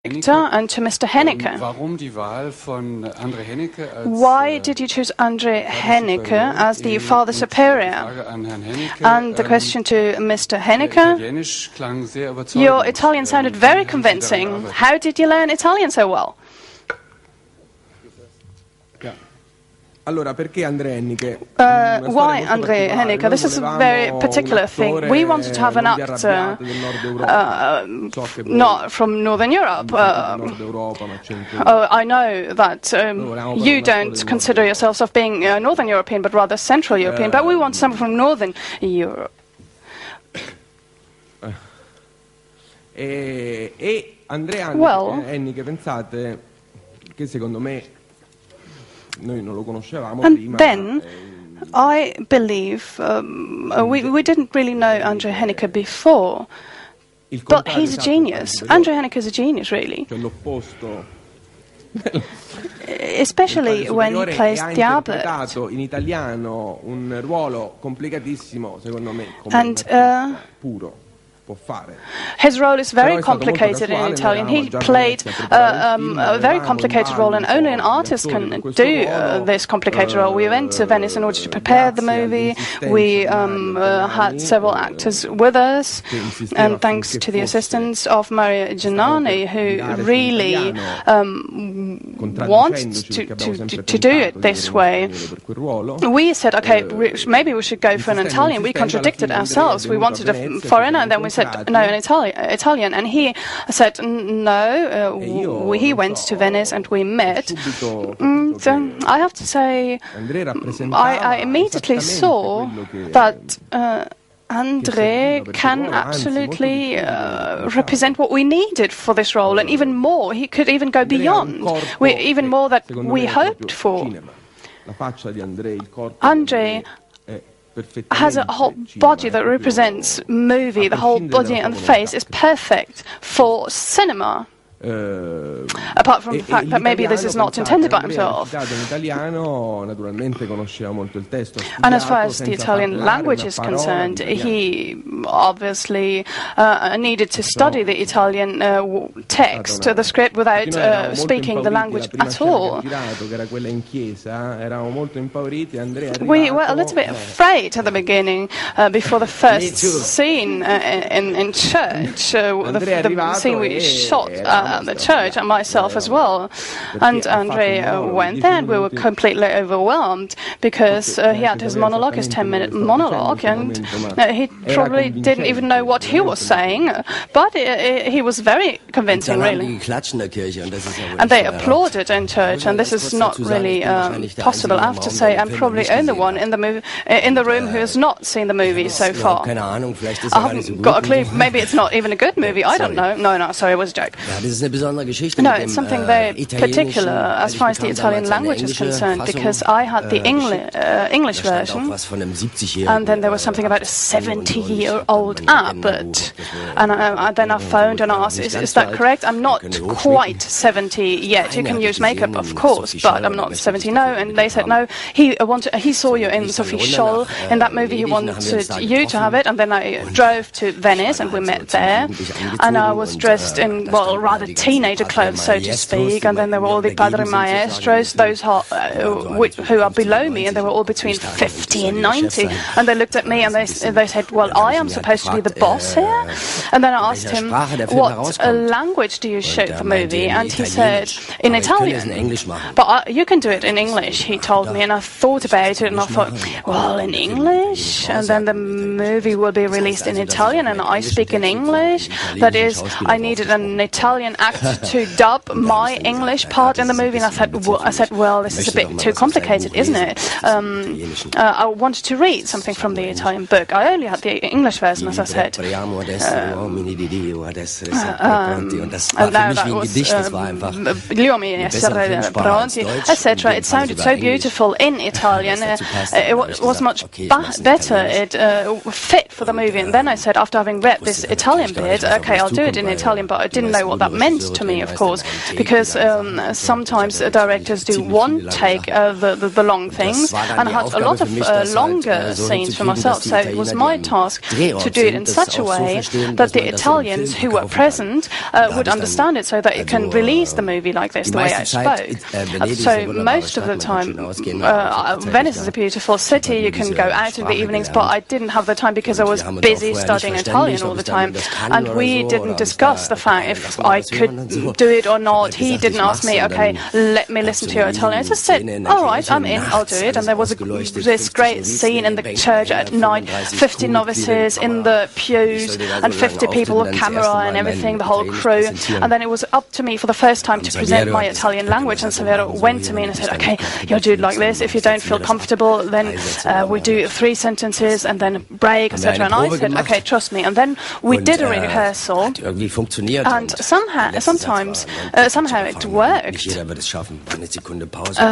and to Mr. Hennicke. Why did you choose André Hennicke as the Father Superior? And the question to Mr. Hennicke, your Italian sounded very convincing. How did you learn Italian so well? Why André Hennicke? This is a very particular thing. We wanted to have an actor not from Northern Europe. I know that you don't consider yourselves of being Northern European, but rather Central European, but we want someone from Northern Europe. Well, and then, I believe, we didn't really know André Hennicke before, but he's a genius. André Hennicke is a genius, really. Especially when he plays Diablo. And his role is very complicated in Italian. He played a very complicated role, and only an artist can do this complicated role. We went to Venice in order to prepare the movie. We had several actors with us, and thanks to the assistance of Maria Giannani, who really wants to do it this way. We said, okay, maybe we should go for an Italian. We contradicted ourselves. We wanted a foreigner, and then we said, no, an Italian, and he said no. He went to Venice and we met. And, I have to say, I immediately saw that André can absolutely represent what we needed for this role, and even more. He could even go beyond, even more that we hoped for. André has a whole body that represents movie. The whole body and face is perfect for cinema. Apart from the fact that maybe this is not intended by himself. And as far as the Italian language is concerned, he obviously needed to study the Italian text, the script, without speaking the language at all. We were a little bit afraid at the beginning, before the first scene in church, the scene we shot the church, and myself as well. And André went there, and we were completely overwhelmed because he had his monologue, his 10-minute monologue, and he probably didn't even know what he was saying, but he was very convincing, really. And they applauded in church, and this is not really possible. I have to say, I'm probably the only one in the room who has not seen the movie so far. I haven't got a clue. Maybe it's not even a good movie. I don't know. No, sorry, it was a joke. No, it's something very particular as far as the Italian language is concerned, because I had the English version, and then there was something about a 70-year-old abbot, and then I phoned and asked, is that correct? I'm not quite 70 yet. You can use makeup, of course, but I'm not 70, no. And they said, no, he saw you in Sophie Scholl in that movie, he wanted you to have it. And then I drove to Venice, and we met there, and I was dressed in, well, rather teenager clothes, so to speak, and then there were all the padre maestros, those who are below me, and they were all between 50 and 90, and they looked at me and they said, well, I am supposed to be the boss here? And then I asked him, what language do you shoot the movie? And he said, in Italian. But you can do it in English, he told me, and I thought about it, and I thought, well, in English? And then the movie will be released in Italian, and I speak in English. That is, I needed an Italian actor to dub my English part in the movie, and I said, well, this is a bit too complicated, isn't it? I wanted to read something from the Italian book. I only had the English version, as I said. And now that was Gli uomini essere pronti, etc. It sounded so beautiful in Italian. It was much better. It fit for the movie. And then I said, after having read this Italian bit, okay, I'll do it in Italian, but I didn't know what that meant to me, of course, because sometimes directors do one take the long things, and I had a lot of longer scenes for myself, so it was my task to do it in such a way that the Italians who were present would understand it, so that it can release the movie like this, the way I spoke. So most of the time, Venice is a beautiful city, you can go out in the evenings, but I didn't have the time because I was busy studying Italian all the time, and we didn't discuss the fact if I could do it or not. He didn't ask me, okay, let me listen to your Italian. I just said, all right, I'm in, I'll do it. And there was this great scene in the church at night, 50 novices in the pews and 50 people with camera and everything, the whole crew. And then it was up to me for the first time to present my Italian language, and Saverio went to me and said, okay, you'll do it like this. If you don't feel comfortable, then we do 3 sentences and then break, etc. And I said, okay, trust me. And then we did a rehearsal, and somehow it worked.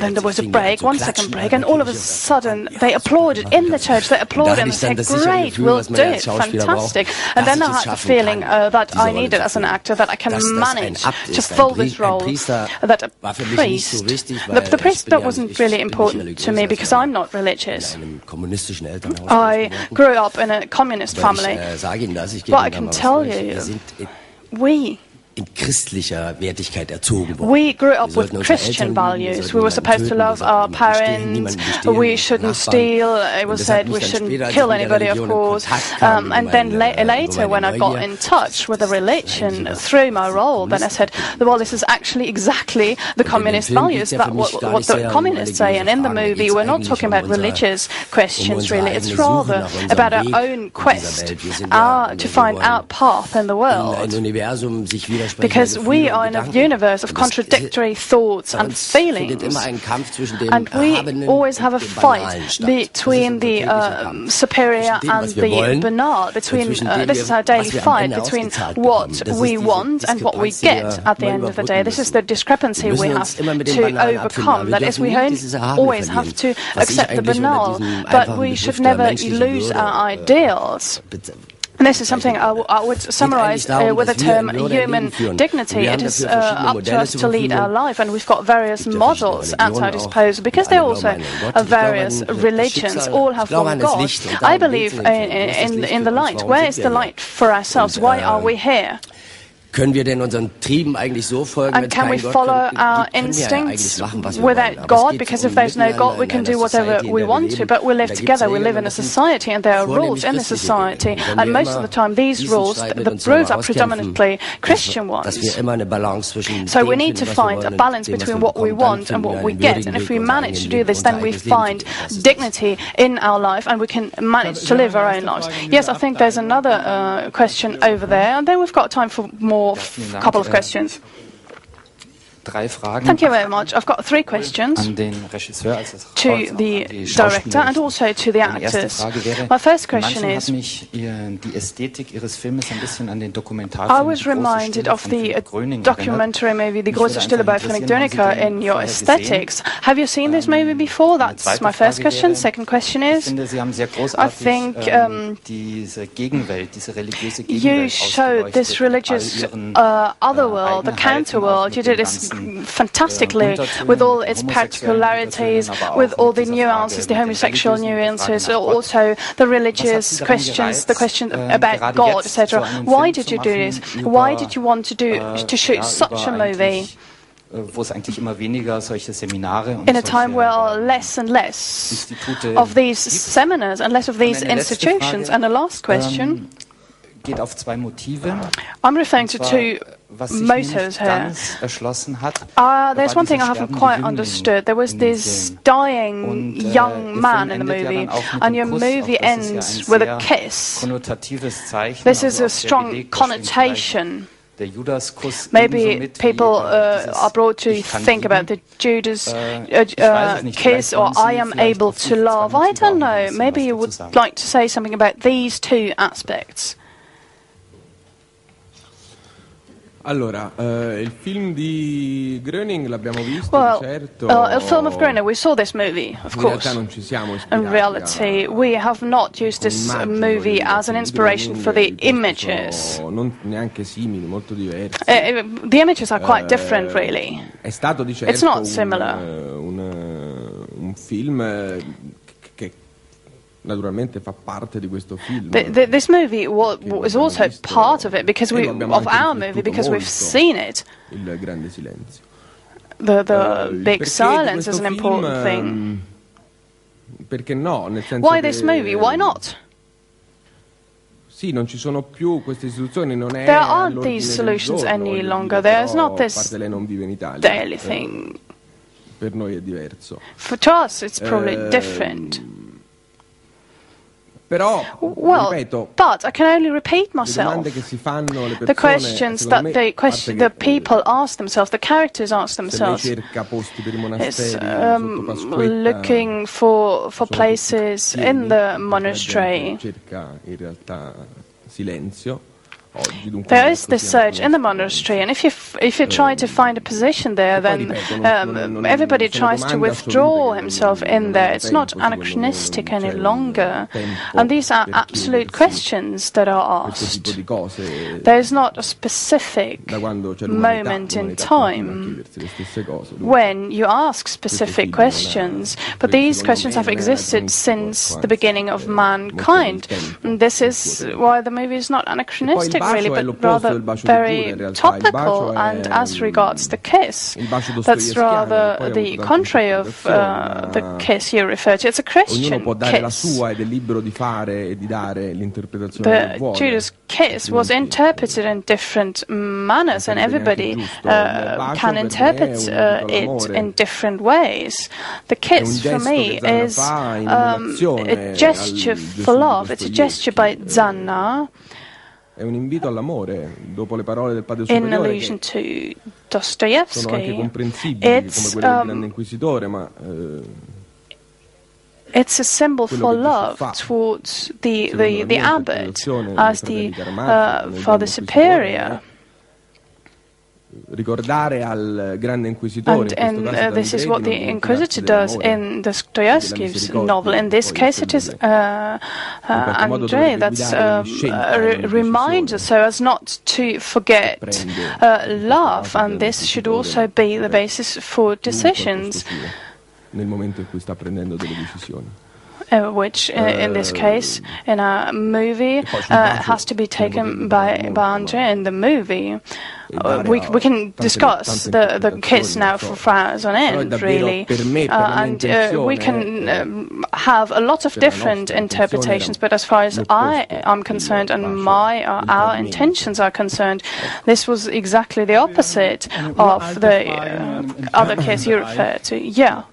Then there was a break, 1 second break, and all of a sudden they applauded in the church. They applauded and said, great, we'll do it, fantastic. And then I had the feeling that I needed as an actor, that I can manage to fill this role, that a priest, the priest, that wasn't really important to me because I'm not religious. I grew up in a communist family, but I can tell you, we grew up with Christian values. We were supposed to love our parents, we shouldn't steal, it was said we shouldn't kill anybody, of course. And then later, when I got in touch with the religion through my role, then I said, well, this is actually exactly the communist values, that what the communists say. And in the movie, we're not talking about religious questions, really. It's rather about our own quest to find our path in the world. Because we are in a universe of contradictory thoughts and feelings, and we always have a fight between the superior and the banal. This is our daily fight between what we want and what we get at the end of the day. This is the discrepancy we have to overcome. That is, we always have to accept the banal, but we should never lose our ideals. And this is something I would summarize with the term human dignity. It is up to us to lead our life, and we've got various models at our disposal, because there are also various religions, all have one God. I believe in the light. Where is the light for ourselves? Why are we here? Können wir denn unseren Trieben eigentlich so folgen, and can we follow our instincts without God? Because if there's no God, we can do whatever we want to, but we live together, we live in a society, and there are rules in the society, and most of the time these rules, the rules are predominantly Christian ones. So we need to find a balance between what we want and what we get, and if we manage to do this, then we find dignity in our life, and we can manage to live our own lives. Yes, I think there's another question over there, and then we've got time for more couple of questions. Thank you very much. I've got 3 questions to the director and also to the actors. My first question is, I was reminded of the documentary movie Die große Stille bei Friedrich Dönnecker in your aesthetics. Have you seen this movie before? That's my first question. Second question is, I think you showed this religious otherworld, the counterworld. You did this fantastically with all its particularities, with all the nuances, the homosexual nuances, also the religious questions, the question about God, etc. Why did you do this? Why did you want to shoot such a movie? In a time where less and less of these seminars and less of these institutions. And the last question, I'm referring to 2 motives here. There's one thing I haven't quite understood. There was this dying young man in the movie, and your movie ends with a kiss. This is a strong connotation. Maybe people are brought to think about the Judas kiss, or I am able to love. I don't know. Maybe you would like to say something about these 2 aspects. Allora, il film di Groening l'abbiamo visto, certo. A film of Groening, we saw this movie, of course. In realtà non ci siamo ispirati. In reality, we have not used this movie as an inspiration for the images. Non neanche simili, molto diversi. The images are quite different, really. È stato di certo It's not similar. un film che naturalmente fa parte di questo film. This movie was also part of it because of our movie, because we've seen it. Il grande silenzio. The big silence is an important thing. Perché no? Nel senso Why this movie? Why not? Sì, non ci sono più queste istituzioni, non è. There aren't these solutions any longer. There's not this lei non vive in Italia. daily thing. Per noi è diverso. To us, it's probably different. Però, ripeto, but I can only repeat myself. The questions that the people ask themselves, the characters ask themselves, is looking for places in the monastery. There is this search in the monastery, and if you try to find a position there, then everybody tries to withdraw himself in there. It's not anachronistic any longer, and these are absolute questions that are asked. There is not a specific moment in time when you ask specific questions, but these questions have existed since the beginning of mankind. And this is why the movie is not anachronistic, really, but rather very topical. And as regards the kiss, that's rather the contrary of the kiss you refer to. It's a Christian kiss. The Judas kiss was interpreted in different manners, and everybody can interpret it in different ways. The kiss, for me, is a gesture for love. It's a gesture by Zanna. È un invito all'amore, dopo le parole del padre in superiore, allusion to Dostoevsky. Sono anche comprensibili, come quelle del grande inquisitore, ma it's a symbol for love towards the abbot as the Father Superior. Ricordare al grande inquisitore, and this is what the Inquisitor does in Dostoevsky's novel. In this case, it is Andrei that's a reminder, so as not to forget love, and this should also be the basis for decisions. Nel momento in cui sta prendendo delle decisioni. Which, in this case, in a movie, has to be taken by Andrea in the movie. We can discuss the kiss now for hours on end, really, and we can have a lot of different interpretations. But as far as I am concerned, and our intentions are concerned, this was exactly the opposite of the other kiss you referred to. Yeah.